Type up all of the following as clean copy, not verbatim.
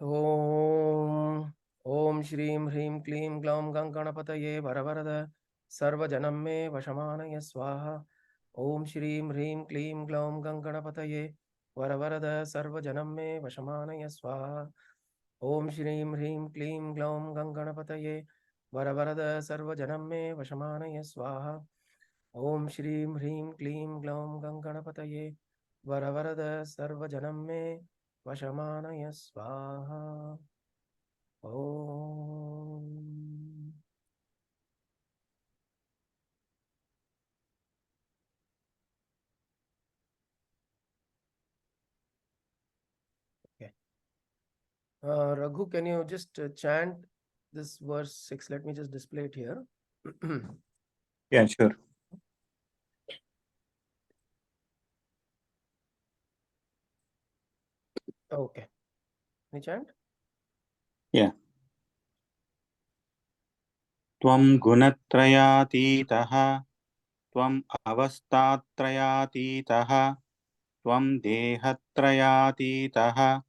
Om Om Shrim Hrim Klim Glaum Ganganapataye Varavarada Sarvajanam Me Vashamanaya Swaha. Om Shrim Hrim Klim Glaum Ganganapataye Varavarada Sarvajanam Me Vashamanaya Swaha. Om Shrim Hrim Klim Glaum Ganganapataye Varavarada Sarvajanam Me Vashamanaya Swaha. Om Shrim Hrim Klim Glaum Ganganapataye Varavarada Sarvajanam Me Vashamanaya Swaha. Om. Okay. Raghu, can you just chant this verse 6? Let me just display it here. Yeah, sure. Okay. Can you chant? Yeah. Tvam gunatrayatitaha, tvam avastatrayatitaha, tvam dehatrayatitaha,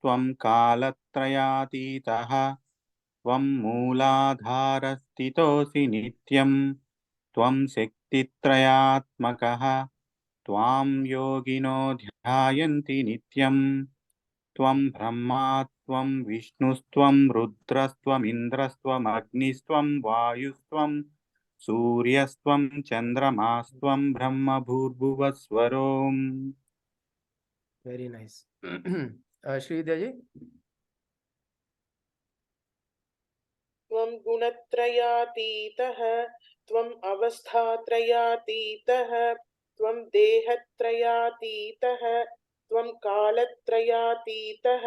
tvam kalatrayatitaha, tvam mooladharastitosi nityam, tvam shaktitrayatmakaha, tvam yogino dhyayanti nityam, tvam brahma, tvam vishnustvam rudrastvam indrastvam agnistvam vayustvam suryastvam chandramastvam brahma bhurvuvasvarom. Very nice. Srividya ji? त्वं गुणत्रयातीतः त्वम् अवस्थात्रयातीतः त्वं देहत्रयातीतः त्वं कालत्रयातीतः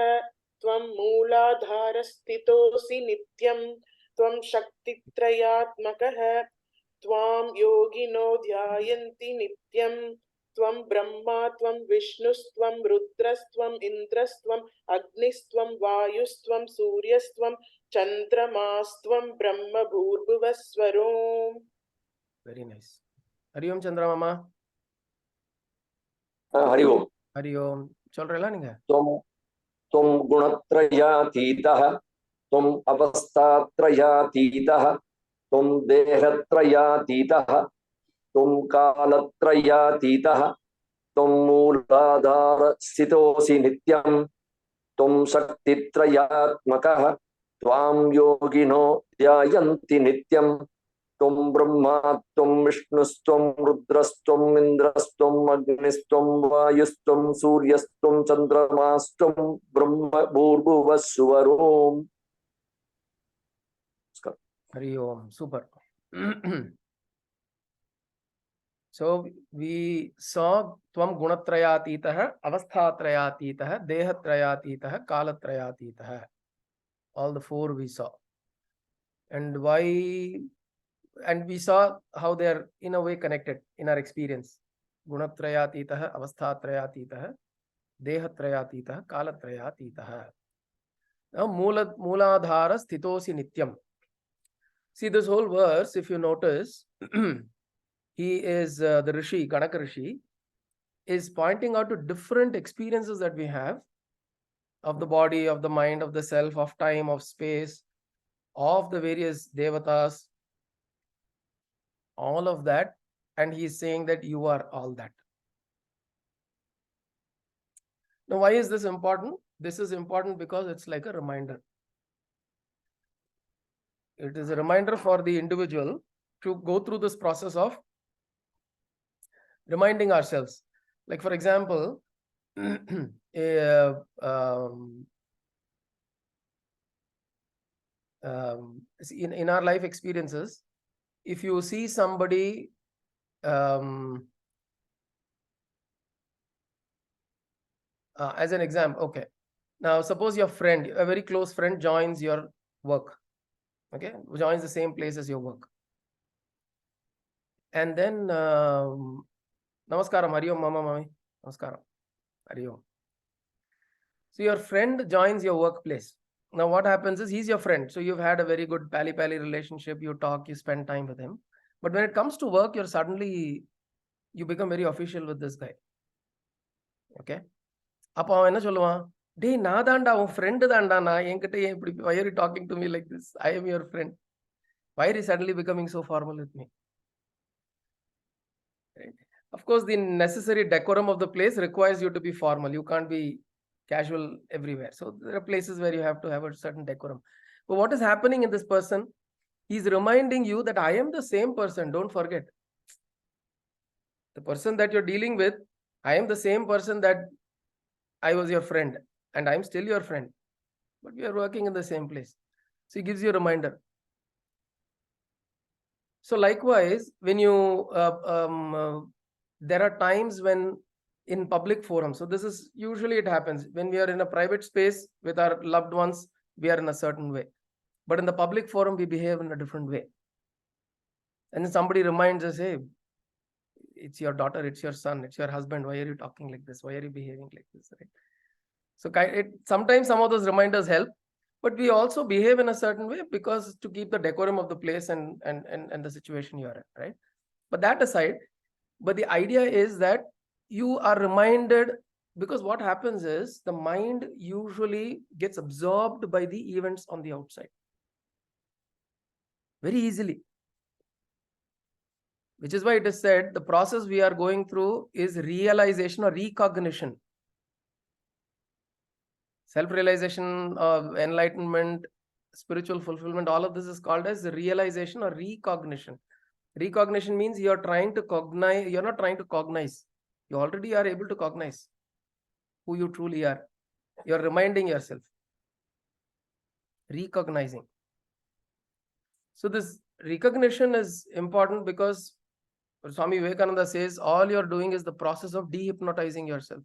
त्वं मूलाधारस्थितोऽसि नित्यं त्वं शक्तित्रयात्मकः त्वां योगिनो ध्यायन्ति नित्यं त्वं ब्रह्मा त्वं विष्णुस्त्वं रुद्रस्त्वं इन्द्रस्त्वं अग्निस्त्वं वायुस्त्वं सूर्यस्त्वं चन्द्रमास्त्वं ब्रह्म भूर्भुवस्वरोम्. Very nice. Hari Om Chandra Mama. Hari ओम. Hari Om. चल रहा नहीं है? त्वं गुणत्रयातीतः त्वं अवस्थात्रयातीतः त्वं देहत्रयातीतः त्वं कालत्रयातीतः त्वं मूलाधारस्थितोऽसि नित्यं त्वं शक्तित्रयात्मकः त्वां योगिनो ध्यायन्ति नित्यं त्वं ब्रह्मा त्वं विष्णुस्त्वं रुद्रस्त्वं इन्द्रस्त्वं अग्निस्त्वं वायुस्त्वं सूर्यस्त्वं चन्द्रमास्त्वं ब्रह्म भूर्भुवस्सुवरोम्. Hari Om. Super. So we saw Tvam Gunatrayatitaha, Avasthatrayatitaha, Dehatrayatitaha, Kalatrayatitaha. All the four we saw. And why? And we saw how they are in a way connected in our experience. Gunatrayatitaha, Avasthatrayatitaha, Dehatrayatitaha, Kalatrayatitaha. Now, Mooladhara Sthitosi Nityam. See this whole verse, if you notice, he is the Rishi, Ganaka Rishi, is pointing out to different experiences that we have of the body, of the mind, of the self, of time, of space, of the various devatas, all of that. And he is saying that you are all that. Now, why is this important? This is important because it's like a reminder. It is a reminder for the individual to go through this process of reminding ourselves. Like, for example, in our life experiences, if you see somebody as an example, okay. Now, suppose your friend, a very close friend, joins your work. Okay, joins the same place as your work. And then, Namaskaram, Hari Om, Mama, Mami. Namaskaram, Hari Om. So your friend joins your workplace. Now what happens is he's your friend. So you've had a very good pally-pally relationship. You talk, you spend time with him. But when it comes to work, you become very official with this guy. Okay. அப்போ அவன் என்ன சொல்லுவான்? Dey, na danda, un friend danda na, why are you talking to me like this? I am your friend. Why are you suddenly becoming so formal with me? Right? Of course, the necessary decorum of the place requires you to be formal. You can't be casual everywhere. So there are places where you have to have a certain decorum. But what is happening in this person? He's reminding you that I am the same person. Don't forget. The person that you're dealing with, I am the same person that I was your friend, and I'm still your friend. But we are working in the same place. So he gives you a reminder. So likewise, when you there are times when in public forums, so this is usually it happens when we are in a private space with our loved ones, we are in a certain way, but in the public forum we behave in a different way. And then somebody reminds us, hey, it's your daughter, it's your son, it's your husband, why are you talking like this, why are you behaving like this, right? So sometimes some of those reminders help, but we also behave in a certain way because to keep the decorum of the place and the situation you are in, right? But that aside, but the idea is that you are reminded, because what happens is the mind usually gets absorbed by the events on the outside very easily, which is why it is said the process we are going through is realization or recognition. Self-realization, enlightenment, spiritual fulfillment, all of this is called as realization or recognition. Recognition means you're trying to cognize, you're not trying to cognize. You already are able to cognize who you truly are. You're reminding yourself. Recognizing. So this recognition is important because Swami Vivekananda says all you're doing is the process of dehypnotizing yourself.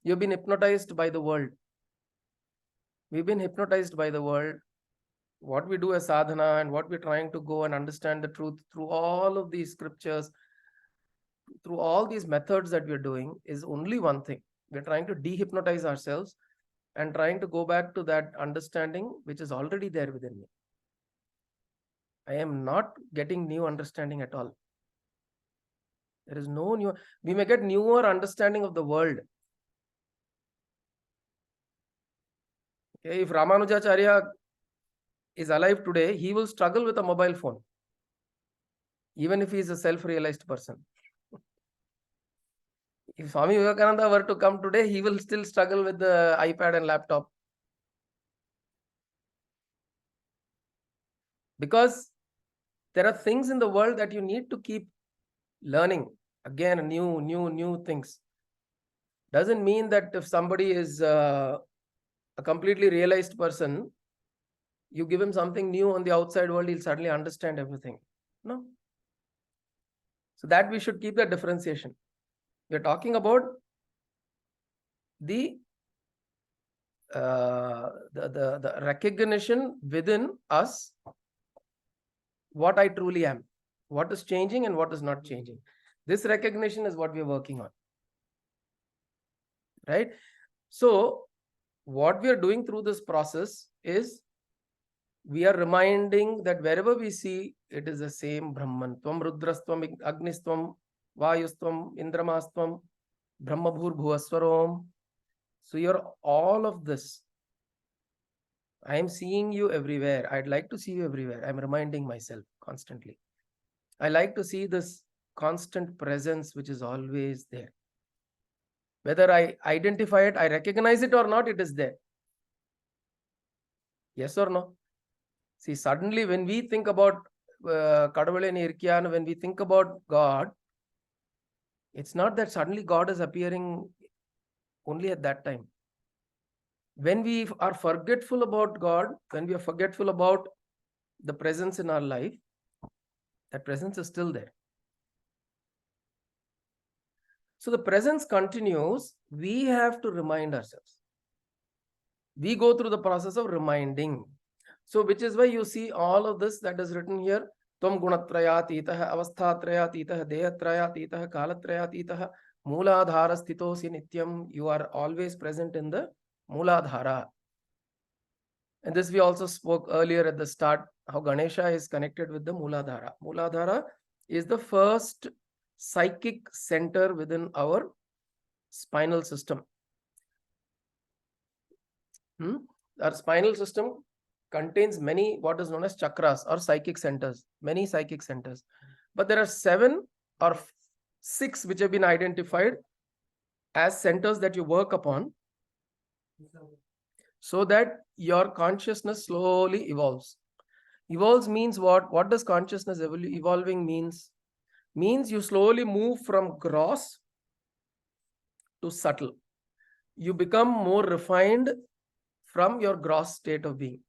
You've been hypnotized by the world. We've been hypnotized by the world. What we do as sadhana and what we're trying to go and understand the truth through all of these scriptures, through all these methods that we're doing is only one thing. We're trying to dehypnotize ourselves and trying to go back to that understanding which is already there within me. I am not getting new understanding at all. There is no new. We may get newer understanding of the world. Okay, if Ramanujacharya is alive today, he will struggle with a mobile phone, even if he is a self-realized person. If Swami Vivekananda were to come today, he will still struggle with the iPad and laptop. Because there are things in the world that you need to keep learning. Again, new things. Doesn't mean that if somebody is a completely realized person, you give him something new on the outside world, he'll suddenly understand everything. No. So that we should keep that differentiation. We're talking about the recognition within us, what I truly am, what is changing and what is not changing. This recognition is what we're working on. Right? So what we are doing through this process is we are reminding that wherever we see, it is the same Brahman. Tvam Rudrastvam Agnistvam Vayustvam Indramastvam Brahmabhur Bhuvaswarom. So you're all of this. I am seeing you everywhere. I'd like to see you everywhere. I'm reminding myself constantly. I like to see this constant presence which is always there. Whether I identify it, I recognize it or not, it is there. Yes or no? See, suddenly when we think about Kadavale Nirkyan, when we think about God, it's not that suddenly God is appearing only at that time. When we are forgetful about God, when we are forgetful about the presence in our life, that presence is still there. So the presence continues. We have to remind ourselves. We go through the process of reminding. So which is why you see all of this that is written here. Tvam gunatrayatitah, avasthatrayatitah, dehatrayatitah, kalatrayatitah, mooladhara sthitosi nityam. You are always present in the mooladhara. And this we also spoke earlier at the start, how Ganesha is connected with the mooladhara. Mooladhara is the first psychic center within our spinal system. Our spinal system contains many what is known as chakras or psychic centers, many psychic centers. But there are 7 or 6 which have been identified as centers that you work upon so that your consciousness slowly evolves. Evolves means what? What does consciousness evolving means? Means you slowly move from gross to subtle. You become more refined from your gross state of being.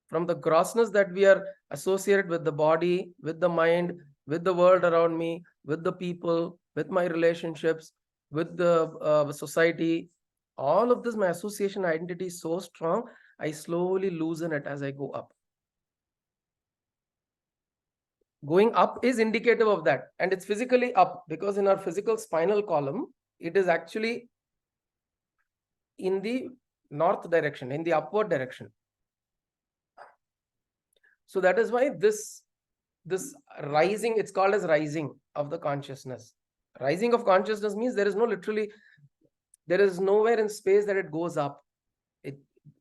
From the grossness that we are associated with the body, with the mind, with the world around me, with the people, with my relationships, with the society, all of this, my association identity is so strong, I slowly loosen it as I go up. Going up is indicative of that, and it's physically up because in our physical spinal column, it is actually in the north direction, in the upward direction. So that is why this rising, it's called as rising of the consciousness. Rising of consciousness means there is nowhere in space that it goes up.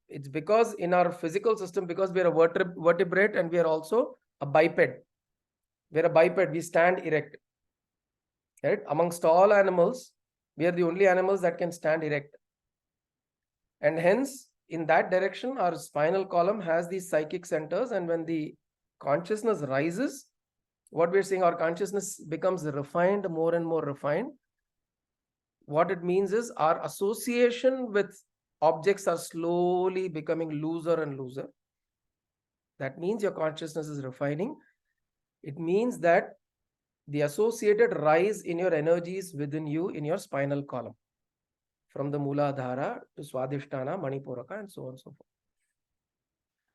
It's because in our physical system, because we are a vertebrate and we are also a biped. We're a biped, we stand erect. Right? Amongst all animals, we are the only animals that can stand erect. And hence, in that direction, our spinal column has these psychic centers, and when the consciousness rises, what we're saying, our consciousness becomes refined, more and more refined. What it means is our association with objects are slowly becoming looser and looser. That means your consciousness is refining. It means that the associated rise in your energies within you in your spinal column, from the Mooladhara to Swadhisthana, Manipuraka, and so on and so forth.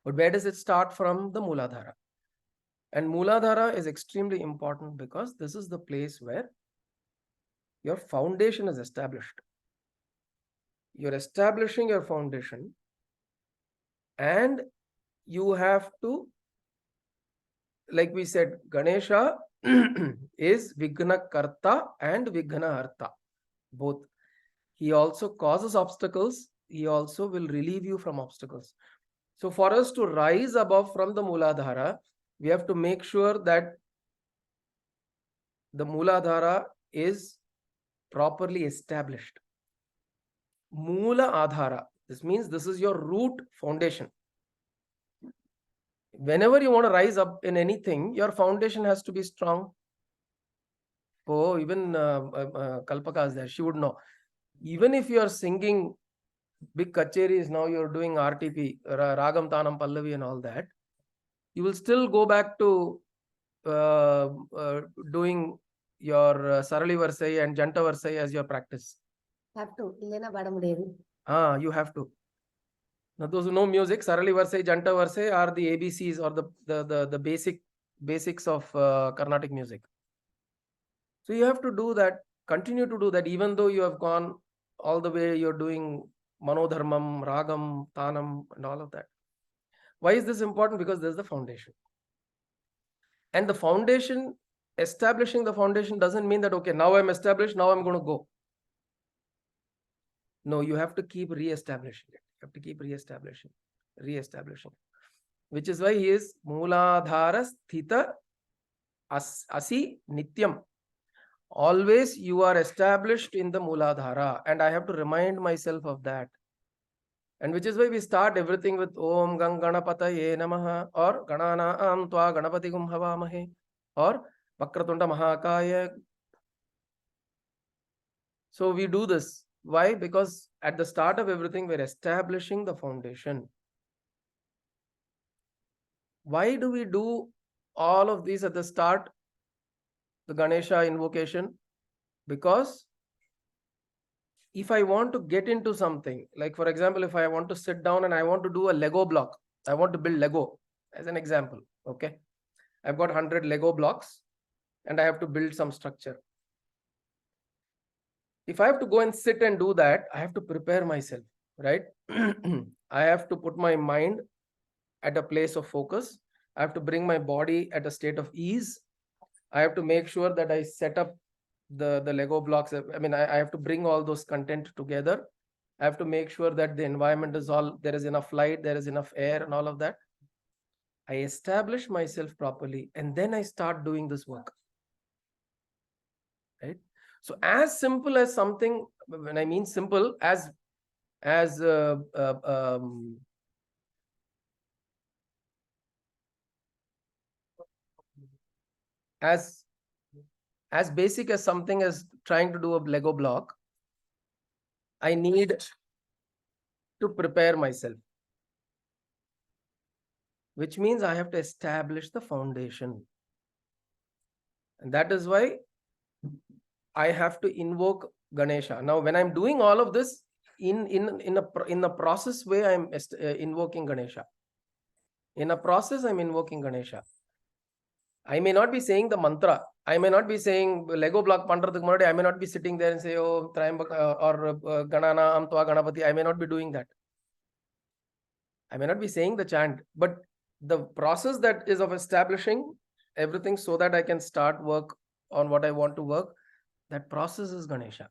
But where does it start from? The Mooladhara. And Mooladhara is extremely important because this is the place where your foundation is established. You're establishing your foundation, and you have to, like we said, Ganesha is Vighna Karta and Vighna Harta, both. He also causes obstacles. He also will relieve you from obstacles. So for us to rise above from the Mooladhara, we have to make sure that the Mooladhara is properly established. Moola Adhara. This means this is your root foundation. Whenever you want to rise up in anything, your foundation has to be strong. Oh, even Kalpaka is there. She would know. Even if you are singing big kacheris, now you're doing RTP, Ragam, Tanam, Pallavi and all that, you will still go back to doing your Sarali Varsai and Janta Varsai as your practice. Have to. You have to. Now, those who know music, Sarali Varsai, Janta Varsai are the ABCs or the basics of Carnatic music. So you have to do that, continue to do that, even though you have gone all the way, you're doing Manodharmam, Ragam, Tanam, and all of that. Why is this important? Because there's the foundation. And the foundation, establishing the foundation doesn't mean that, okay, now I'm established, now I'm going to go. No, you have to keep re-establishing it. You have to keep re-establishing, which is why he is Mooladhara Sthita Asi Nityam. Always you are established in the Mooladhara, and I have to remind myself of that. And which is why we start everything with Om Ganapataye Namaha, or Gananaam Tva Ganapati Gum Havamahe, or Vakratunda Mahakaya. So we do this. Why? Because at the start of everything, we're establishing the foundation. Why do we do all of these at the start? The Ganesha invocation? Because if I want to get into something, like for example, if I want to sit down and I want to do a Lego block, I want to build Lego as an example. Okay. I've got 100 Lego blocks and I have to build some structure. If I have to go and sit and do that, I have to prepare myself, right? I have to put my mind at a place of focus. I have to bring my body at a state of ease. I have to make sure that I set up the Lego blocks. I mean, I have to bring all those content together. I have to make sure that the environment is all, there is enough light, there is enough air and all of that. I establish myself properly and then I start doing this work. Right? So as simple as something, when I mean simple, as basic as something as trying to do a Lego block, I need to prepare myself, which means I have to establish the foundation. And that is why I have to invoke Ganesha. Now, when I'm doing all of this in a process way, I'm invoking Ganesha. In a process, I'm invoking Ganesha. I may not be saying the mantra. I may not be saying Lego block pandradhukku munadi. I may not be sitting there and say, oh, Trayambaka or Ganana Amtwa Ganapati. I may not be doing that. I may not be saying the chant, but the process that is of establishing everything so that I can start work on what I want to work, that process is Ganesha.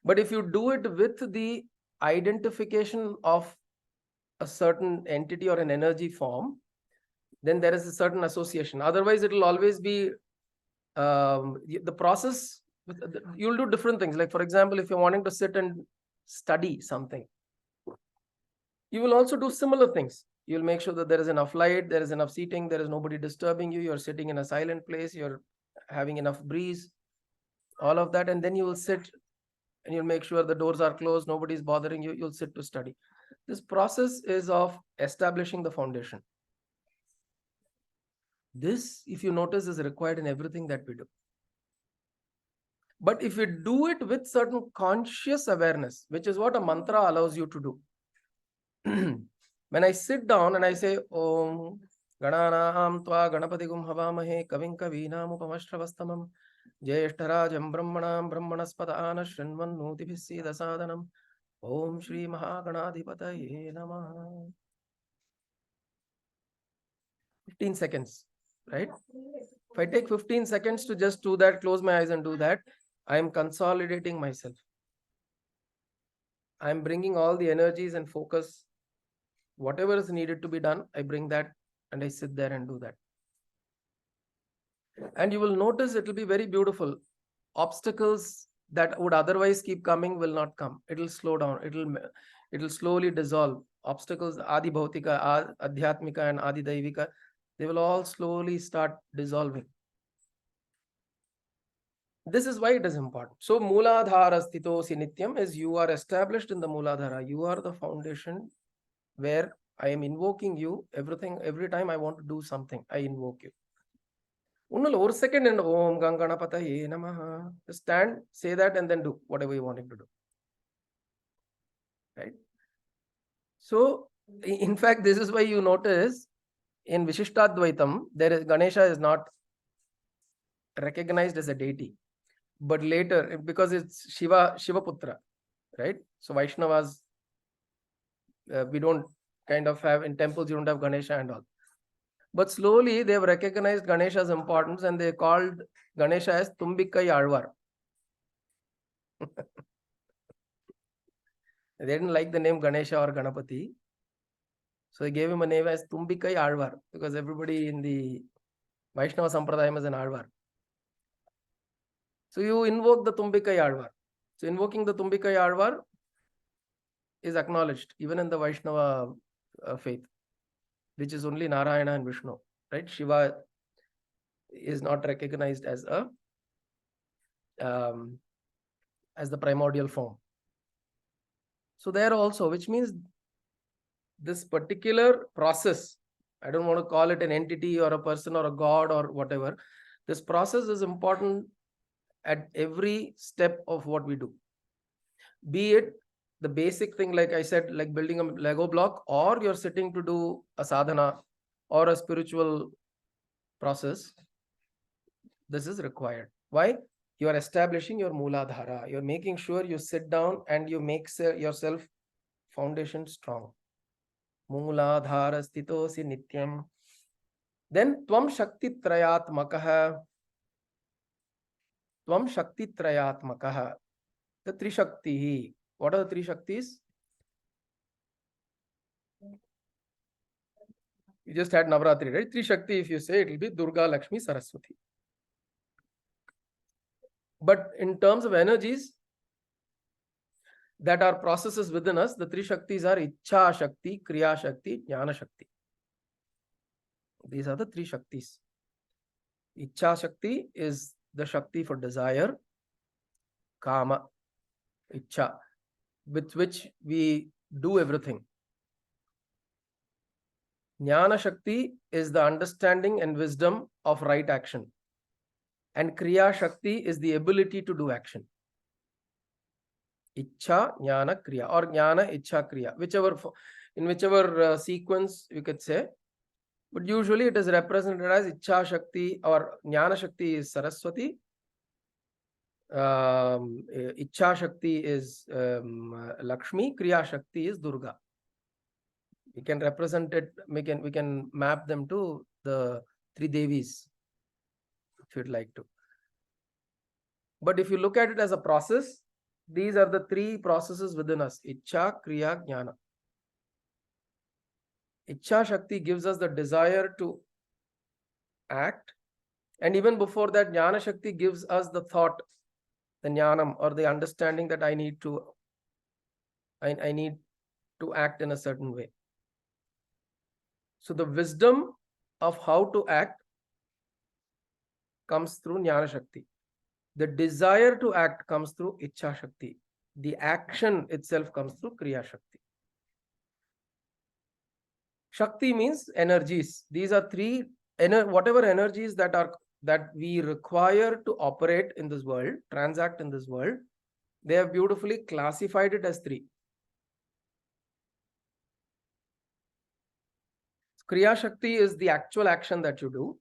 But if you do it with the identification of a certain entity or an energy form, then there is a certain association. Otherwise, it will always be the process. You'll do different things. Like, for example, if you're wanting to sit and study something, you will also do similar things. You'll make sure that there is enough light, there is enough seating, there is nobody disturbing you, you're sitting in a silent place, you're having enough breeze, all of that, and then you will sit and you'll make sure the doors are closed, nobody's bothering you, you'll sit to study. This process is of establishing the foundation. This, if you notice, is required in everything that we do. But if you do it with certain conscious awareness, which is what a mantra allows you to do. When I sit down and I say, Om Gananaham Tva Ganapati Havamahe Kavim Kavinam Upamashravastamam Jyeshtarajam Brahmanam Brahmanaspadana Shrinvan Nutibhisi Dasadanam Om Shri Mahaganadhipataye Namaha. 15 seconds, right? If I take 15 seconds to just do that, close my eyes and do that, I am consolidating myself. I am bringing all the energies and focus. Whatever is needed to be done, I bring that and I sit there and do that. And you will notice it will be very beautiful. Obstacles that would otherwise keep coming will not come. It will slow down. It will slowly dissolve. Obstacles, Adi Bhautika, Adhyatmika and Adi Daivika, they will all slowly start dissolving. This is why it is important. So Mooladhara Sthitosi Nityam is you are established in the Mooladhara. You are the foundation where I am invoking you. Every time I want to do something, I invoke you. One second and Om Ganganapataye Namaha. Stand, say that, and then do whatever you want him to do. Right? So, in fact, this is why you notice in Vishishtadvaitam, Ganesha is not recognized as a deity. But later, because it's Shiva Putra, right? So Vaishnavas, we don't kind of have, in temples, you don't have Ganesha and all. But slowly they've recognized Ganesha's importance and they called Ganesha as Tumbikkai Alvar. They didn't like the name Ganesha or Ganapati. So they gave him a name as Tumbikkai Alvar because everybody in the Vaishnava Sampradayam is an Alvar. So you invoke the Tumbikkai Alvar. So invoking the Tumbikkai Alvar is acknowledged even in the Vaishnava faith, which is only Narayana and Vishnu, right? Shiva is not recognized as as the primordial form. So there also, which means this particular process, I don't want to call it an entity or a person or a god or whatever. This process is important at every step of what we do. Be it the basic thing, like I said, like building a Lego block, or you're sitting to do a sadhana or a spiritual process. This is required. Why? You are establishing your Mooladhara. You're making sure you sit down and you make yourself foundation strong. Mooladhara sthitosi nityam. Then Tvam Shakti Trayatmakaha. Tvam Shakti Trayatmakaha. The three Shakti. What are the three Shaktis? You just had Navratri, right? Three Shakti, if you say, it will be Durga, Lakshmi, Saraswati. But in terms of energies that are processes within us, the three Shaktis are Ichha Shakti, Kriya Shakti, Jnana Shakti. These are the three Shaktis. Ichha Shakti is the Shakti for desire, Kama, Ichha, with which we do everything. Jnana Shakti is the understanding and wisdom of right action. And Kriya Shakti is the ability to do action. Ichha, Jnana, Kriya, or Jnana, Ichha, Kriya, in whichever sequence you could say. But usually it is represented as Ichha Shakti, or Jnana Shakti is Saraswati. Ichha Shakti is Lakshmi, Kriya Shakti is Durga. We can represent it, we can map them to the three Devis, if you'd like to. But if you look at it as a process, these are the three processes within us: Ichha, Kriya, Jnana. Ichha Shakti gives us the desire to act, and even before that, Jnana Shakti gives us the thought, the Jnanam, or the understanding that I need to act in a certain way. So the wisdom of how to act comes through Jnana Shakti. The desire to act comes through Ichha Shakti. The action itself comes through Kriya Shakti. Shakti means energies. These are three, whatever energies that we require to operate in this world, transact in this world, they have beautifully classified it as three. Kriya Shakti is the actual action that you do.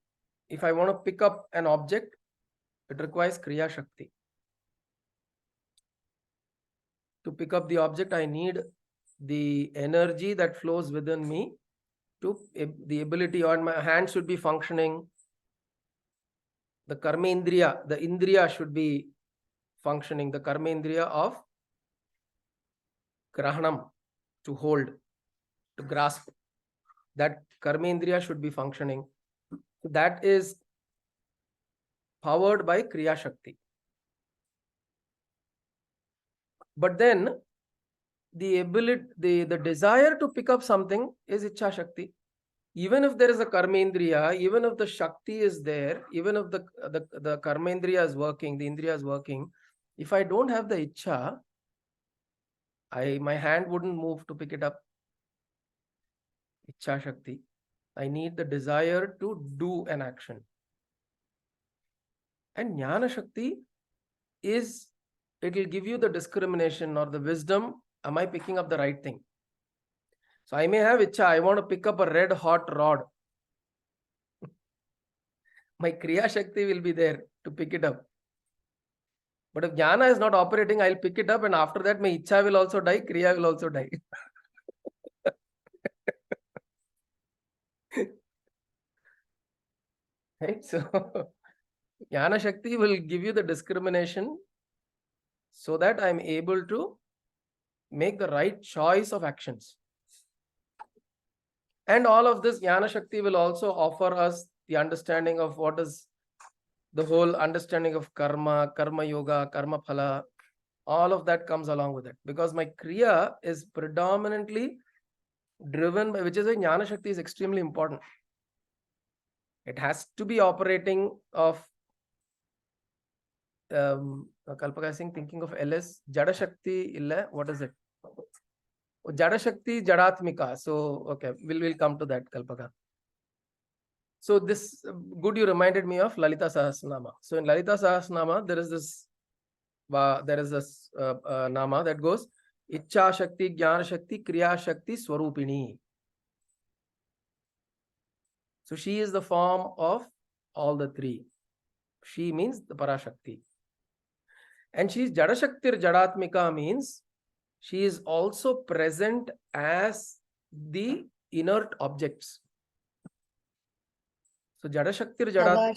If I want to pick up an object, it requires Kriya Shakti. To pick up the object, I need the energy that flows within me, to the ability, on my hand should be functioning. The Karmendriya, the Indriya should be functioning. The Karmendriya of Grahanam, to hold, to grasp. That Karmendriya should be functioning. That is powered by Kriya Shakti. But then the ability, the desire to pick up something is Ichha Shakti. Even if there is a Karmendriya, even if the Shakti is there, even if the Karmendriya is working, the Indriya is working, if I don't have the Ichha, my hand wouldn't move to pick it up. Ichha Shakti. I need the desire to do an action. And Jnana Shakti is, it will give you the discrimination or the wisdom. Am I picking up the right thing? So I may have Ichha, I want to pick up a red hot rod. My Kriya Shakti will be there to pick it up. But if Jnana is not operating, I'll pick it up, and after that my Ichha will also die, Kriya will also die. Right? So Jnana Shakti will give you the discrimination so that I'm able to make the right choice of actions. And all of this Jnana Shakti will also offer us the understanding of what is the whole understanding of karma, karma yoga, karma phala. All of that comes along with it, because my Kriya is predominantly driven by, which is why Jnana Shakti is extremely important. It has to be operating of Kalpaka Singh thinking of LS Jada Shakti illa, what is it? Jada Shakti Jadatmika. So okay, we'll come to that, Kalpaka. So this good, you reminded me of Lalita Sahasranama. So in Lalita Sahasranama there is this nama that goes Ichha Shakti, Jnana Shakti, Kriya Shakti, Swarupini. So she is the form of all the three. She means the Parashakti. And she is Jada Shaktir Jadatmika, means she is also present as the inert objects. So Jada Shaktir Jadatmika.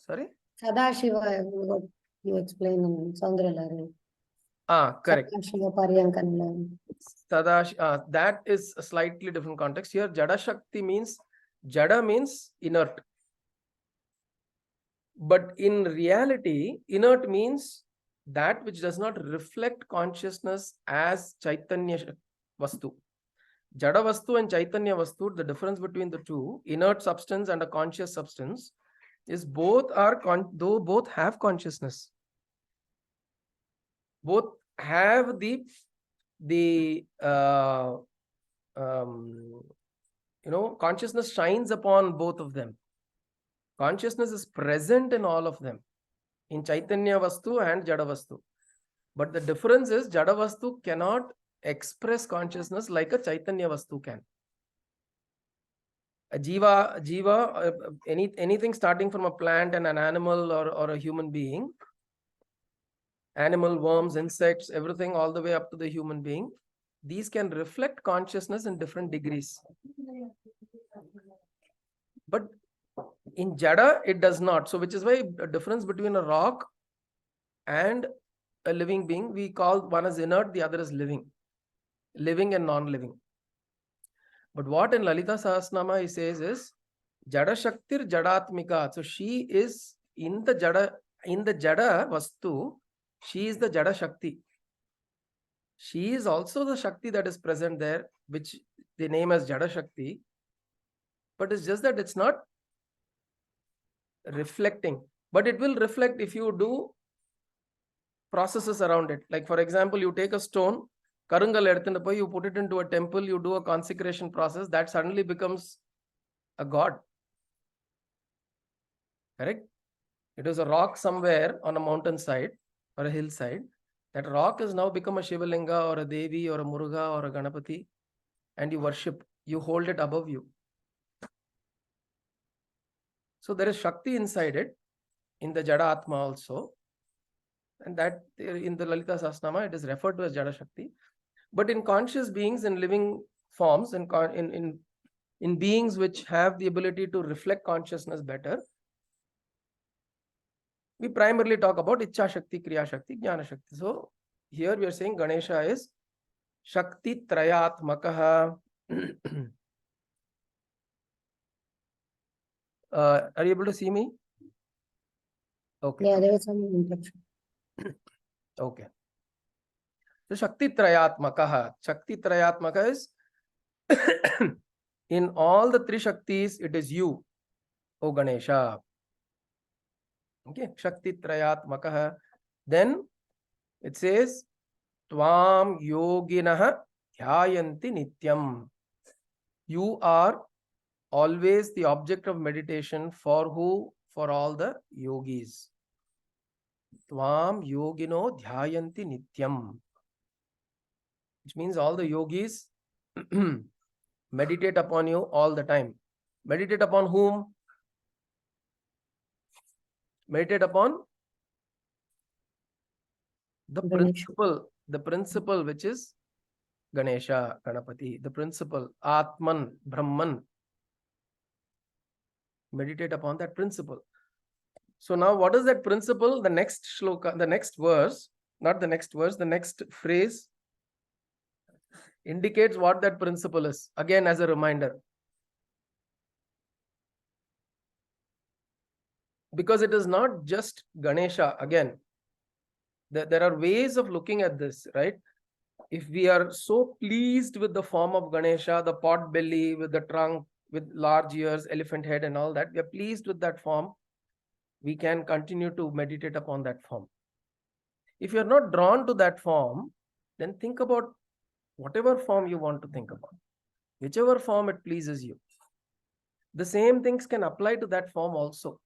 Sorry? Sadashiva, what you explain in Soundaralari. Correct. Sadashiva Paryankanla. That is a slightly different context. Here, Jada Shakti means, Jada means inert. But in reality, inert means that which does not reflect consciousness as Chaitanya Vastu. Jada Vastu and Chaitanya Vastu, the difference between the two, inert substance and a conscious substance, is both have consciousness. Both have consciousness shines upon both of them. Consciousness is present in all of them, in Chaitanya Vastu and Jada Vastu. But the difference is Jada Vastu cannot express consciousness like a Chaitanya Vastu can. A jiva, anything starting from a plant and an animal or a human being, animal, worms, insects, everything all the way up to the human being, these can reflect consciousness in different degrees. But in Jada, it does not. So which is why a difference between a rock and a living being, we call one as inert, the other is living and non-living. But what in Lalita Sahasranama he says is Jada Shaktir Jadatmika. So she is in the Jada Vastu, she is the Jada Shakti. She is also the Shakti that is present there, which they name as Jada Shakti. But it's just that it's not reflecting. But it will reflect if you do processes around it. Like for example, you take a stone, Karungal, you put it into a temple, you do a consecration process, that suddenly becomes a god. Correct? It was a rock somewhere on a mountainside or a hillside. That rock has now become a Shivalinga or a Devi or a Muruga or a Ganapati, and you worship, you hold it above you. So there is Shakti inside it, in the Jada Atma also. And that in the Lalita Sahasranama, it is referred to as Jada Shakti. But in conscious beings, in living forms, in beings which have the ability to reflect consciousness better, we primarily talk about Ichcha Shakti, Kriya Shakti, Jnana Shakti. So here we are saying Ganesha is Shakti Trayatmakaha. Are you able to see me? Okay. Yeah, there was some infection. Okay. So Shakti Trayatmakaha. Shakti Trayatmaka is in all the three Shaktis, it is you, O Ganesha. Okay, Shakti Trayatmakaha. Then it says, Tvam Yoginaha Dhyayanti Nityam. You are always the object of meditation for who? For all the yogis. Tvam Yogino Dhyayanti Nityam. Which means all the yogis meditate upon you all the time. Meditate upon whom? Meditate upon the principle which is Ganesha, Ganapati, the principle, Atman, Brahman. Meditate upon that principle. So now what is that principle? The next shloka, the next verse, not the next verse, the next phrase indicates what that principle is. Again, as a reminder. Because it is not just Ganesha. Again, there are ways of looking at this, right? If we are so pleased with the form of Ganesha, the pot belly with the trunk, with large ears, elephant head and all that, we are pleased with that form, we can continue to meditate upon that form. If you are not drawn to that form, then think about whatever form you want to think about, whichever form it pleases you. The same things can apply to that form also.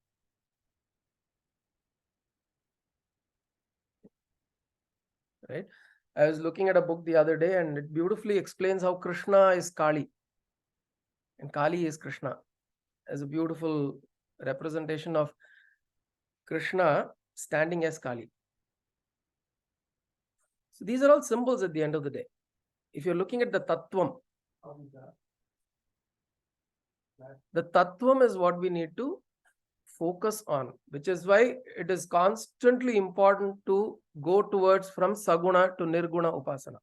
Right? I was looking at a book the other day and it beautifully explains how Krishna is Kali and Kali is Krishna, as a beautiful representation of Krishna standing as Kali. So these are all symbols at the end of the day. If you're looking at the Tattvam, the Tattvam is what we need to focus on, which is why it is constantly important to go towards from Saguna to Nirguna Upasana.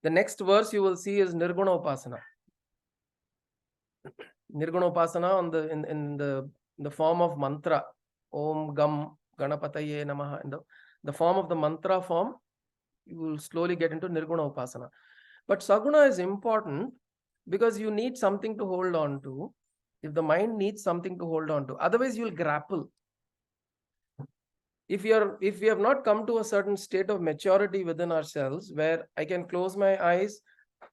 The next verse you will see is Nirguna Upasana. Nirguna Upasana in the form of mantra. Om Gam Ganapataye Namaha. In the form of the mantra form, you will slowly get into Nirguna Upasana. But Saguna is important because you need something to hold on to. If the mind needs something to hold on to, otherwise you will grapple. If we have not come to a certain state of maturity within ourselves where I can close my eyes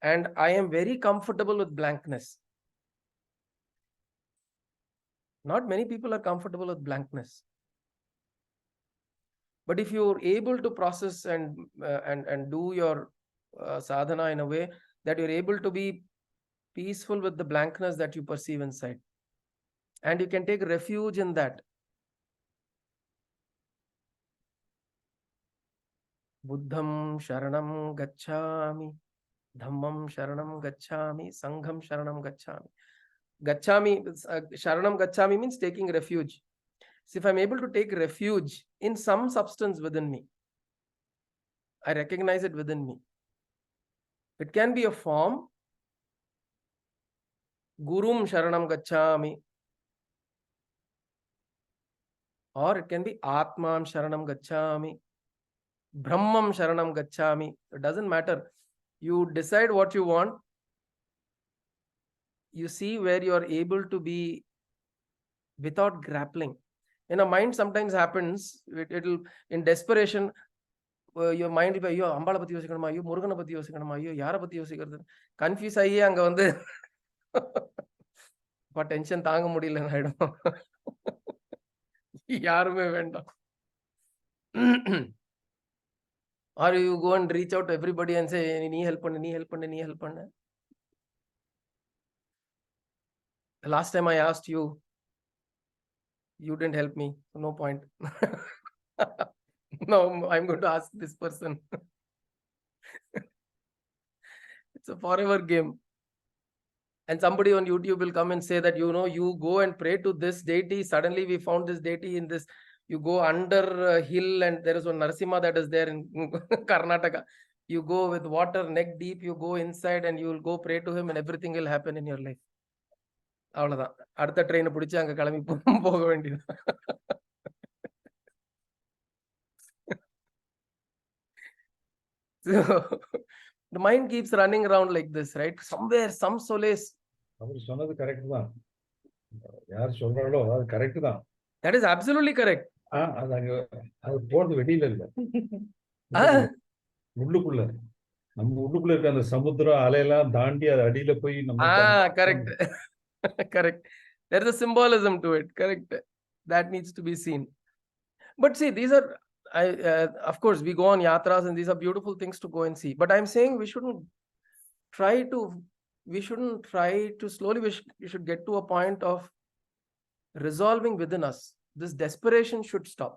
and I am very comfortable with blankness. Not many people are comfortable with blankness. But if you're able to process and do your sadhana in a way that you're able to be peaceful with the blankness that you perceive inside, and you can take refuge in that. Buddham sharanam gacchami, dhammam sharanam gacchami, sangham sharanam gacchami. Gacchami, sharanam gacchami means taking refuge. So if I'm able to take refuge in some substance within me, I recognize it within me. It can be a form. Gurum sharanam gacchami. Or it can be Atmam sharanam gacchami. Brahmam sharanam gacchami. It doesn't matter. You decide what you want. You see where you are able to be without grappling. In a mind sometimes happens, it'll in desperation, your mind will be, ஐயோ அம்பாளை பத்தி யோசிக்கணுமா, ஐயோ முருகனை பத்தி யோசிக்கணுமா, ஐயோ யாரை பத்தி யோசிக்கிறது, கன்ஃபியூஸ் ஆகி அங்க வந்து டென்ஷன் தாங்க முடியல ஆயிடும். யாருமே வேண்டாம். Or you go and reach out to everybody and say, நீ ஹெல்ப் பண்ணு, நீ ஹெல்ப் பண்ணு, நீ ஹெல்ப் பண்ணு. The last time I asked you, you didn't help me. No point. No, I'm going to ask this person. It's a forever game. And somebody on YouTube will come and say that, you go and pray to this deity. Suddenly we found this deity in this. You go under a hill and there is one Narasimha that is there in Karnataka. You go with water neck deep. You go inside and you will go pray to him and everything will happen in your life. அவ்வளவுதான். அடுத்த ட்ரெயினை பிடிச்சி அங்க கிளம்பி போக வேண்டியது. So the mind keeps running around like this, right? Somewhere, some solace. அவர் சொன்னது correct தான். யார் சொல்றாங்களோ அது கரெக்ட் தான். That is absolutely correct. அது அங்க அது போறது வெளியில இல்ல, உள்ளுக்குள்ள. நம்ம உள்ளுக்குள்ள இருக்க அந்த சமுத்திரம் அலையெல்லாம் தாண்டி அது அடியில போய் நம்ம correct. Correct. There is a symbolism to it. Correct. That needs to be seen. But see, these are, of course, we go on yatras and these are beautiful things to go and see. But I'm saying we shouldn't try to slowly, we should get to a point of resolving within us. This desperation should stop.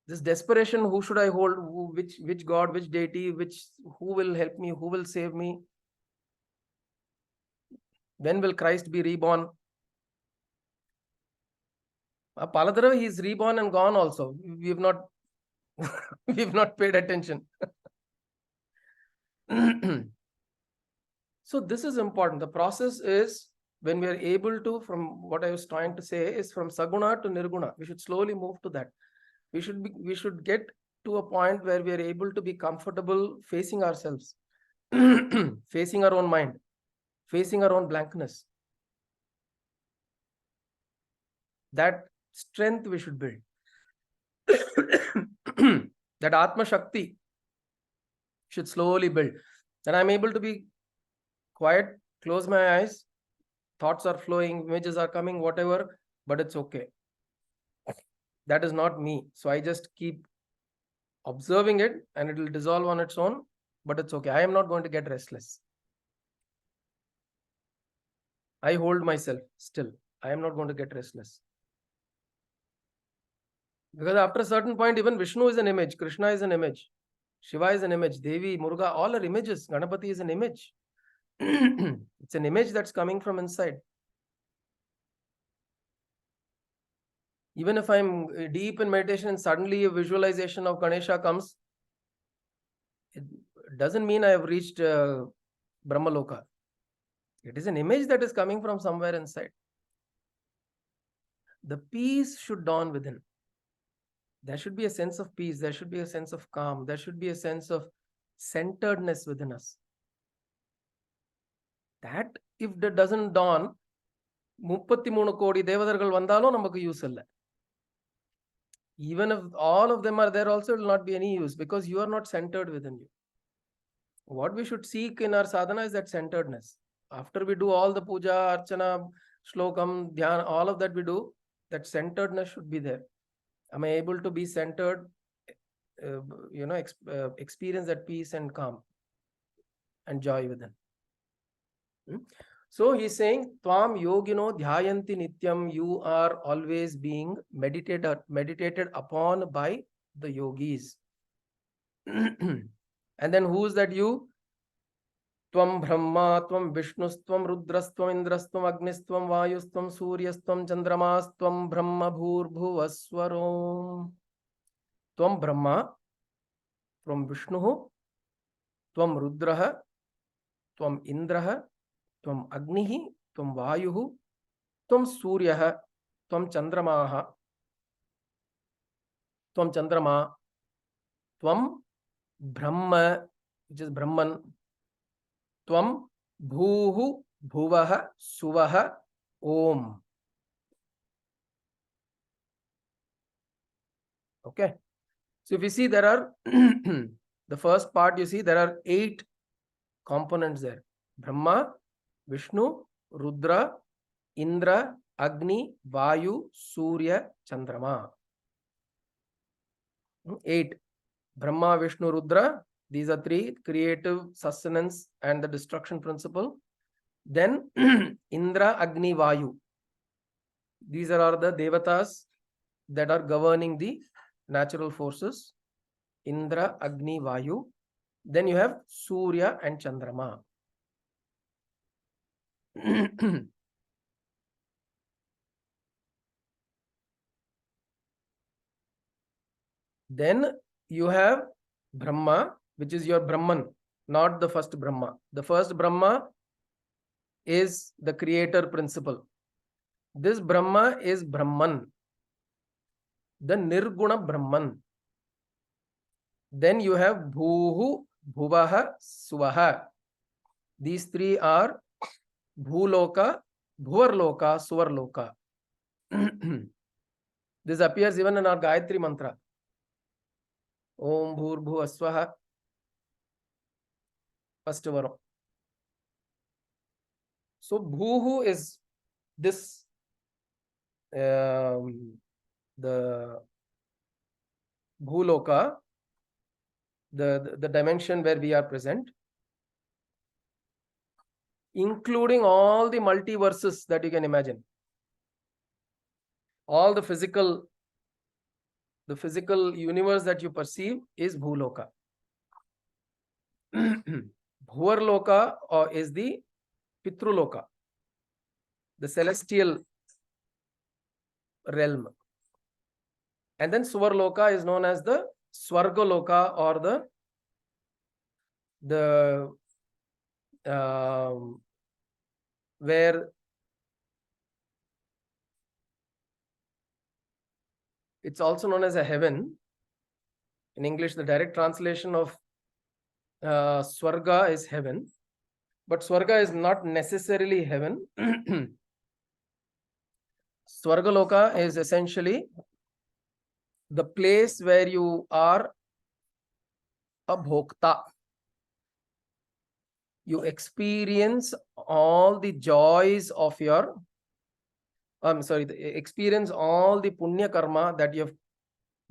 This desperation, who should I hold? Which God, which deity, who will help me? Who will save me? When will Christ be reborn? Paladara, he is reborn and gone also. We've not paid attention. So this is important. The process is, when we are able to, from what I was trying to say, is from Saguna to Nirguna. We should slowly move to that. We should get to a point where we are able to be comfortable facing ourselves, facing our own mind, facing our own blankness. That strength we should build. That Atma Shakti should slowly build. Then I'm able to be quiet, close my eyes, thoughts are flowing, images are coming, whatever, but it's okay. That is not me. So I just keep observing it and it will dissolve on its own, but it's okay. I am not going to get restless. I hold myself still. I am not going to get restless. Because after a certain point, even Vishnu is an image, Krishna is an image, Shiva is an image, Devi, Muruga, all are images. Ganapati is an image. It's an image that's coming from inside. Even if I'm deep in meditation and suddenly a visualization of Ganesha comes, it doesn't mean I have reached Brahmaloka. It is an image that is coming from somewhere inside. The peace should dawn within. There should be a sense of peace. There should be a sense of calm. There should be a sense of centeredness within us. That if that doesn't dawn, 33 கோடி தேவதர்கள் வந்தாலும் நமக்கு use இல்லை. Even if all of them are there also, it will not be any use because you are not centered within you. What we should seek in our sadhana is that centeredness. After we do all the puja, archana, shlokam, dhyana, all of that we do, that centeredness should be there. Am I able to be centered, experience that peace and calm and joy within? So he's saying, Tvam yogino dhyayanti nityam, you are always being meditated upon by the yogis. And then who is that you? Tvam Brahma, Tvam Vishnustvam Rudrastvam Indrastvam Agnistvam Vayustvam Suryastvam Chandramastam Brahma Bhurbhuvaswarom. Tvam Brahma, Tvam Vishnuhu, Tvam Rudraha, Tvam Indraha, Tvam Agnihi, Tvam Vayuhu, Tvam Suryaha, Tvam Chandramaha, Tvam Chandrama, Tvam Brahma, which is Brahman, Tvam Bhuhu, Bhuvaha, Suvaha, Om. Okay. So if you see, there are the first part, you see there are 8 components there. Brahma, Vishnu, Rudra, Indra, Agni, Vayu, Surya, Chandrama. 8. Brahma, Vishnu, Rudra. These are 3: creative, sustenance, and the destruction principle. Then Indra, Agni, Vayu. These are the devatas that are governing the natural forces. Indra, Agni, Vayu. Then you have Surya and Chandrama. Then you have Brahma, which is your Brahman, not the first Brahma. The first Brahma is the creator principle. This Brahma is Brahman, the Nirguna Brahman. Then you have Bhuhu, Bhuvaha, Suvaha. These 3 are Bhuloka, Bhuvarloka, Suvarloka. This appears even in our Gayatri mantra. Om Bhurbhuvaswaha. First varam. So Bhuhu is this, the Bhuloka, the dimension where we are present, including all the multiverses that you can imagine. All the physical universe that you perceive is Bhuloka. Bhuvarloka is the Pitruloka, the celestial realm. And then Suvarloka is known as the Swargaloka, or the where it's also known as a heaven. In English, the direct translation of Swarga is heaven, but Swarga is not necessarily heaven. Swargaloka is essentially the place where you are a bhokta. You experience all the joys of your, experience all the punya karma that you have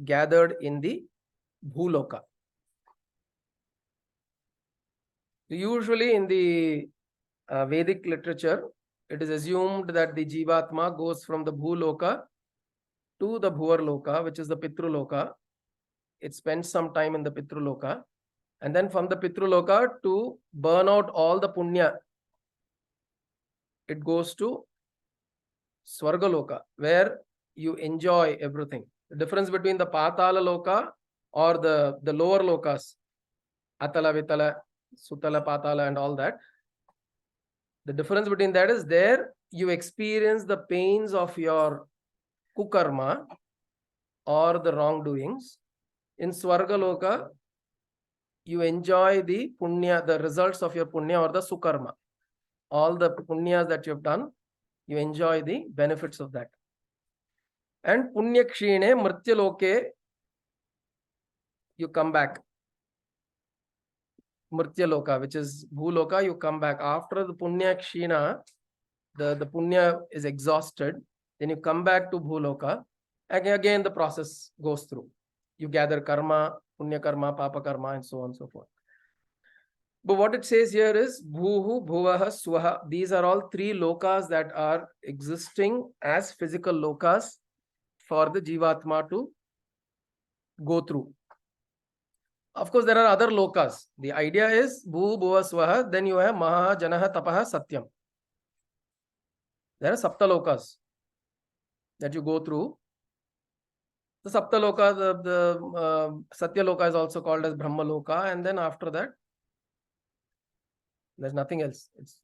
gathered in the Bhuloka. Usually in the Vedic literature, it is assumed that the Jivatma goes from the Bhuloka to the Bhuvarloka, which is the Pitruloka. It spends some time in the Pitruloka. And then from the Pitruloka to burn out all the punya, it goes to Swargaloka, where you enjoy everything. The difference between the Patala Loka or the lower lokas, Atala, Vitala, Sutala, Patala, and all that. The difference between that is there you experience the pains of your kukarma or the wrongdoings. In Swargaloka, you enjoy the punya, the results of your punya or the sukarma. All the punyas that you have done, you enjoy the benefits of that. And punya kshine mrityaloke, you come back. Mrityaloka, which is bhuloka, you come back. After the punya kshina, the punya is exhausted, then you come back to bhuloka. Again, the process goes through. You gather karma, punya karma, papa karma, and so on and so forth. But what it says here is bhuhu, bhuvaha, swaha. These are all three lokas that are existing as physical lokas for the jivatma to go through. Of course, there are other lokas. The idea is bhu, bhuva, swaha. Then you have maha, janaha, tapaha, satyam. There are saptalokas that you go through. The saptaloka, the satyaloka is also called as brahmaloka, and then after that, there's nothing else. It's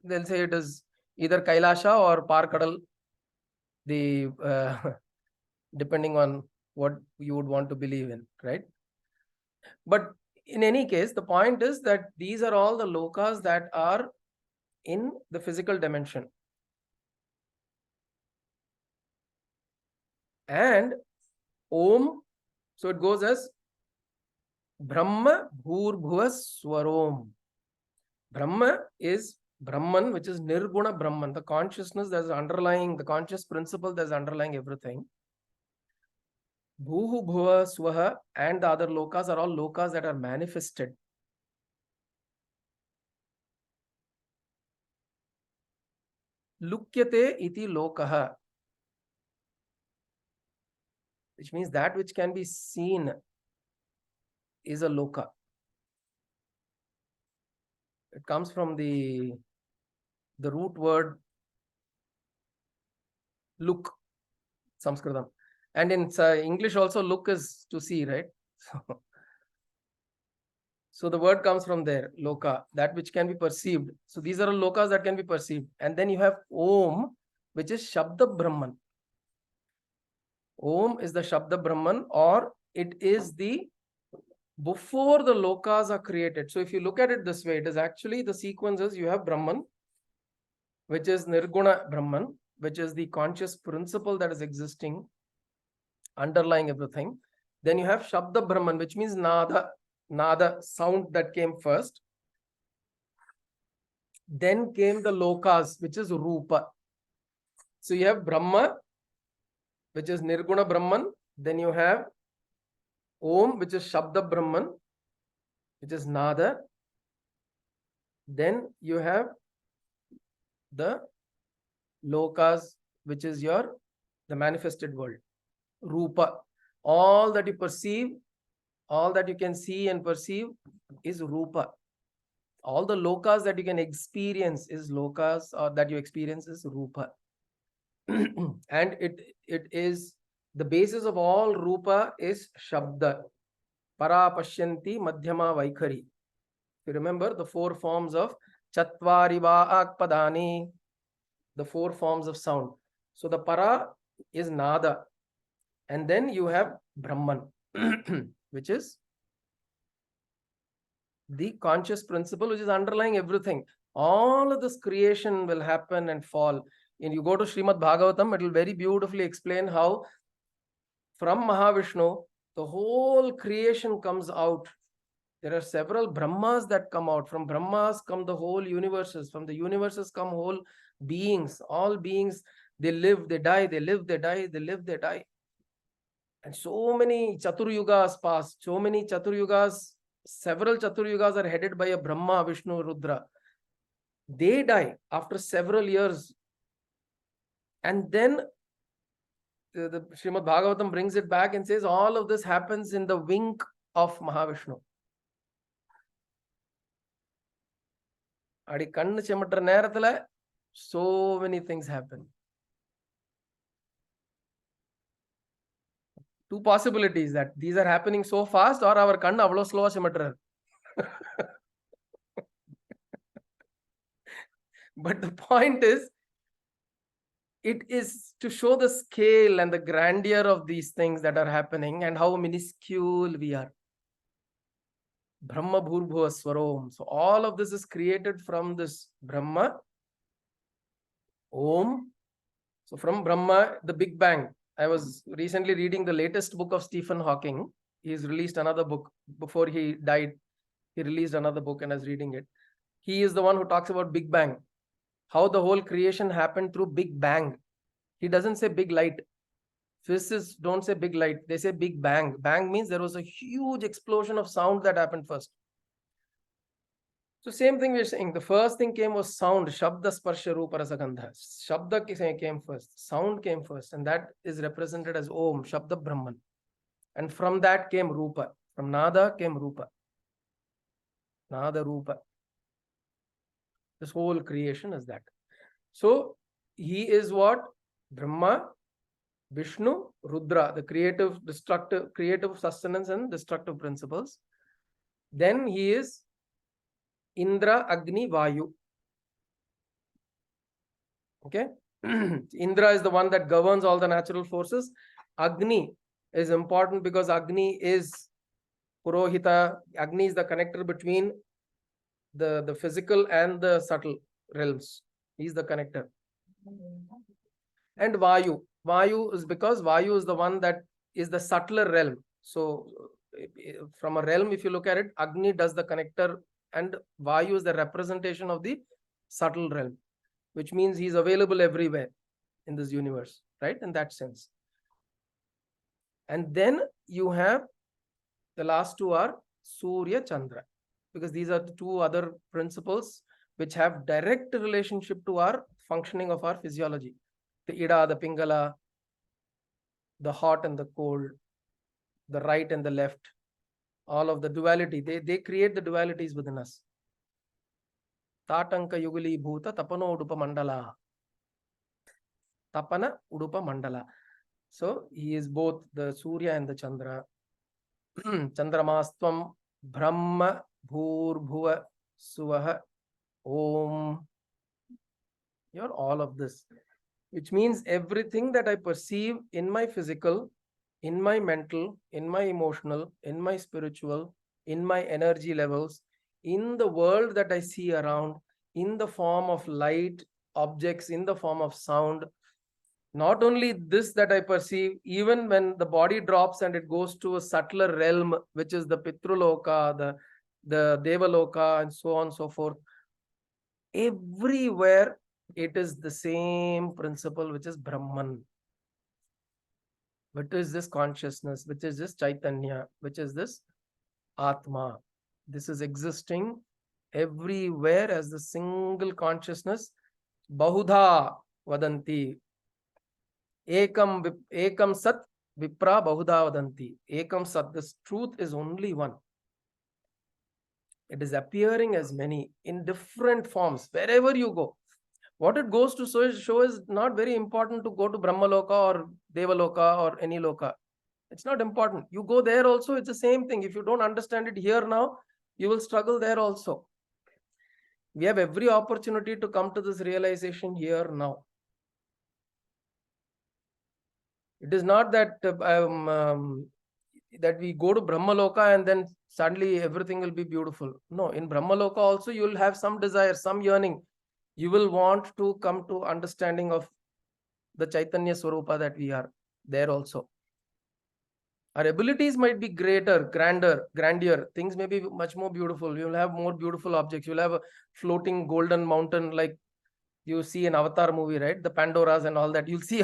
they'll say it is either Kailasha or Parkadal, the depending on what you would want to believe in, right? But in any case, the point is that these are all the lokas that are in the physical dimension. And Om, so it goes as Brahma Bhur Bhuva Swarom. Brahma is Brahman, which is Nirguna Brahman, the consciousness that is underlying, the conscious principle that is underlying everything. Bhuhu Bhuva Swaha and the other lokas are all lokas that are manifested. Lukyate iti lokaha, which means that which can be seen is a loka. It comes from the root word look, Sanskritam. And in English also, look is to see, right? So the word comes from there, loka, that which can be perceived. So these are all lokas that can be perceived. And then you have Om, which is Shabda Brahman. Om is the Shabda Brahman, or it is the before the lokas are created. So if you look at it this way, it is actually the sequences. You have Brahman, which is Nirguna Brahman, which is the conscious principle that is existing, underlying everything. Then you have Shabda Brahman, which means Nada, sound that came first. Then came the lokas, which is Rupa. So you have Brahma, which is Nirguna Brahman. Then you have Om, which is Shabda Brahman, which is Nada. Then you have the lokas, which is the manifested world, Rupa. All that you perceive, all that you can see and perceive is Rupa. All the lokas that you can experience is lokas, or that you experience is Rupa. And it is the basis of all Rupa is Shabda. Para Pashyanti Madhyama Vaikhari. If you remember the four forms of Chatvari Vaak Padani, the four forms of sound. So the Para is Nada. And then you have Brahman, which is the conscious principle which is underlying everything. All of this creation will happen and fall. And you go to Srimad Bhagavatam, it will very beautifully explain how from Mahavishnu, the whole creation comes out. There are several Brahmas that come out. From Brahmas come the whole universes. From the universes come whole beings. All beings, they live, they die, they live, they die, they live, they die. And so many Chaturyugas pass. So many Chaturyugas, several Chaturyugas are headed by a Brahma, Vishnu, Rudra. They die after several years. And then the Srimad Bhagavatam brings it back and says all of this happens in the wink of Mahavishnu. Adi kannu chematra nerathula so many things happen. Two possibilities, that these are happening so fast or our kanna avlo slow simetrar. But the point is, it is to show the scale and the grandeur of these things that are happening and how minuscule we are. Brahma Bhurbhuva Swarom. So all of this is created from this Brahma, Om. So from Brahma, the Big Bang. I was recently reading the latest book of Stephen Hawking. He's released another book. Before he died, he released another book and I was reading it. He is the one who talks about Big Bang, how the whole creation happened through Big Bang. He doesn't say big light. Physicists don't say big light. They say Big Bang. Bang means there was a huge explosion of sound that happened first. So same thing we're saying. The first thing came was sound. Shabda Sparsha Rupa Rasa Gandha. Shabda came first. Sound came first. And that is represented as Om, Shabda Brahman. And from that came Rupa. From Nada came Rupa. Nada Rupa. This whole creation is that. So he is what? Brahma, Vishnu, Rudra, the creative, destructive, creative sustenance and destructive principles. Then he is Indra, Agni, Vayu. Okay. Indra is the one that governs all the natural forces. Agni is important because Agni is Purohita. Agni is the connector between the physical and the subtle realms. He's the connector. And Vayu. Vayu is because Vayu is the one that is the subtler realm. So from a realm, if you look at it, Agni does the connector and Vayu is the representation of the subtle realm, which means he's available everywhere in this universe, right? In that sense. And then you have the last two are Surya, Chandra, because these are the two other principles which have direct relationship to our functioning of our physiology. The Ida, the Pingala, the hot and the cold, the right and the left, all of the duality, they create the dualities within us. Tatanka Yuguli Bhuta Tapano Udupa Mandala. Tapana Udupa Mandala. So he is both the Surya and the Chandra. Chandramastvam Brahma Bhurbhuva Suvaha Om. You're all of this, which means everything that I perceive in my physical, in my mental, in my emotional, in my spiritual, in my energy levels, in the world that I see around, in the form of light, objects, in the form of sound. Not only this that I perceive, even when the body drops and it goes to a subtler realm, which is the Pitruloka, the Devaloka, and so on and so forth, everywhere it is the same principle, which is Brahman. Which is this consciousness, which is this Chaitanya, which is this Atma. This is existing everywhere as the single consciousness. Bahudha Vadanti. Ekam Sat Vipra Bahudha Vadanti. Ekam Sat. This truth is only one. It is appearing as many in different forms wherever you go. What it goes to show is not very important to go to Brahmaloka or Devaloka or any loka. It's not important. You go there also, it's the same thing. If you don't understand it here now, you will struggle there also. We have every opportunity to come to this realization here now. It is not that that we go to Brahmaloka and then suddenly everything will be beautiful. No, in Brahmaloka also you will have some desire, some yearning. You will want to come to understanding of the Chaitanya Swarupa that we are there also. Our abilities might be greater, grandeur. Things may be much more beautiful. You will have more beautiful objects. You will have a floating golden mountain like you see in Avatar movie, right? The Pandoras and all that. You'll see,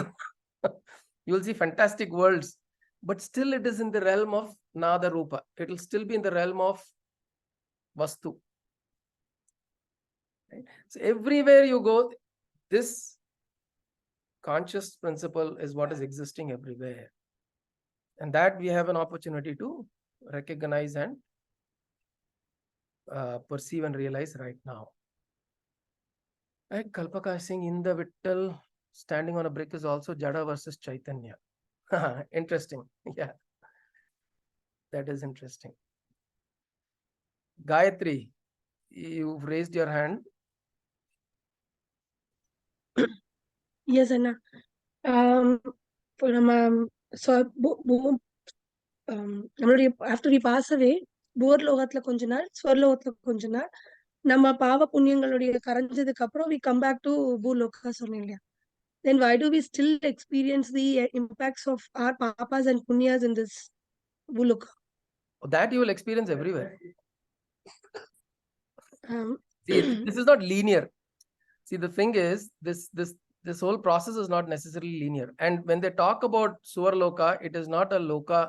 you'll see fantastic worlds. But still it is in the realm of Nada Rupa. It will still be in the realm of Vastu. Right? So everywhere you go, this conscious principle is what is existing everywhere. And that we have an opportunity to recognize and perceive and realize right now. Like Kalpaka is saying, in the Vittal, standing on a brick is also Jada versus Chaitanya. Interesting. Yeah, that is interesting. Gayatri, you've raised your hand. Yes, Anna. So நம்மளுடைய after he pass away, பூர்லோகத்துல கொஞ்ச நாள், ஸ்வர்லோகத்துல கொஞ்ச நாள், நம்ம பாவ புண்ணியங்களுடைய கரைஞ்சதுக்கு அப்புறம் we come back to பூலோகா சொன்னேன் இல்லையா? Then why do we still experience the impacts of our papas and punyas in this Bhuloka? That you will experience everywhere. Um, See, this is not linear. See, the thing is, this whole process is not necessarily linear. And when they talk about Suvarloka, it is not a loka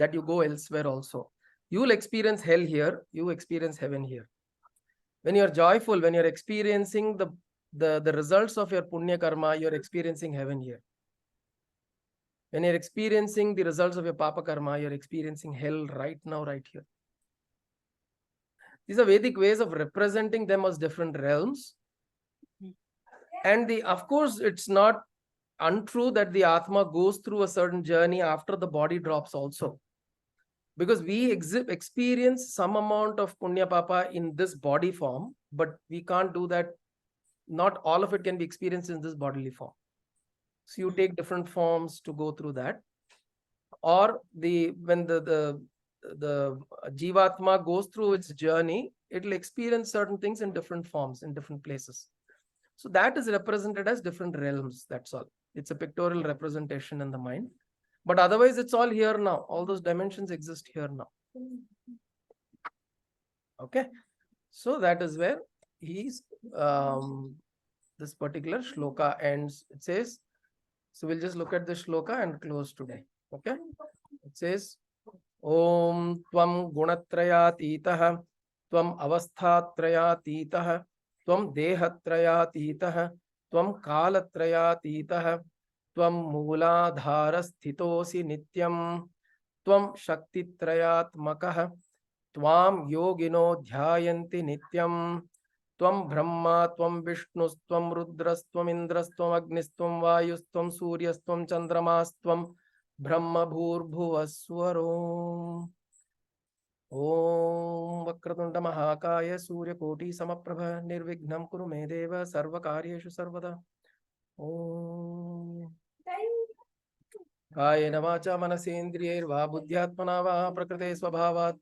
that you go elsewhere also. You will experience hell here, you experience heaven here. When you're joyful, when you're experiencing the results of your punya karma, you're experiencing heaven here. When you're experiencing the results of your papa karma, you're experiencing hell right now, right here. These are Vedic ways of representing them as different realms. And of course, it's not untrue that the Atma goes through a certain journey after the body drops also. Because we experience some amount of Punya Papa in this body form, but we can't do that. Not all of it can be experienced in this bodily form. So you take different forms to go through that. Or when the Jivatma goes through its journey, it will experience certain things in different forms, in different places. So that is represented as different realms, that's all. It's a pictorial representation in the mind. But otherwise, it's all here now. All those dimensions exist here now. Okay. So that is where this particular shloka ends. It says, so we'll just look at the shloka and close today. Okay. It says, Om Tvam Gunatrayatitaha, Tvam Avasthatrayatitaha, Tvam Dehatrayatitaha, Tvam Kalatrayatitaha, Tvam Mooladharasthitosi Nityam, Tvam Shaktitrayatmakaha, Tvam Yogino Dhyayanti Nityam, Tvam Brahma, Tvam Vishnustvam Rudrastvam Indrastvam Agnistvam Vayustvam Suryastvam Chandramastvam Brahma Bhur-Bhuvaswarom. Om Vakratunda Mahakaya Surya Koti Samaprabha Nirvignam Kuru Me Deva Sarva Karyeshu Sarvada. Om Kayena Vacha Manasendriyarva Buddhyatmana Va Prakrite Swabhavat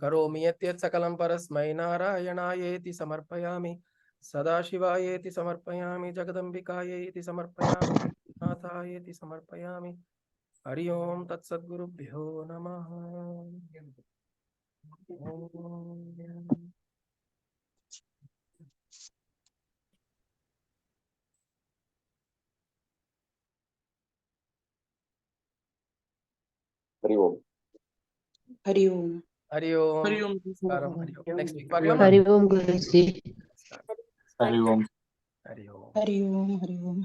Karomi Yatyat Sakalam Parasmai Narayanaayeti Samarpayami Sadashivayeti Samarpayami Jagadambikayeti Samarpayami Nathayeti Samarpayami. Hari Om Tat Sadgurubhyo Namaha. Hari Om. Hari Om. Hari Om. Hari Om. Namaskaram. Hari Om. Next week, Paklama? Hari Om Guruji. Hari Om. Hari Om. Hari Om. Hari Om.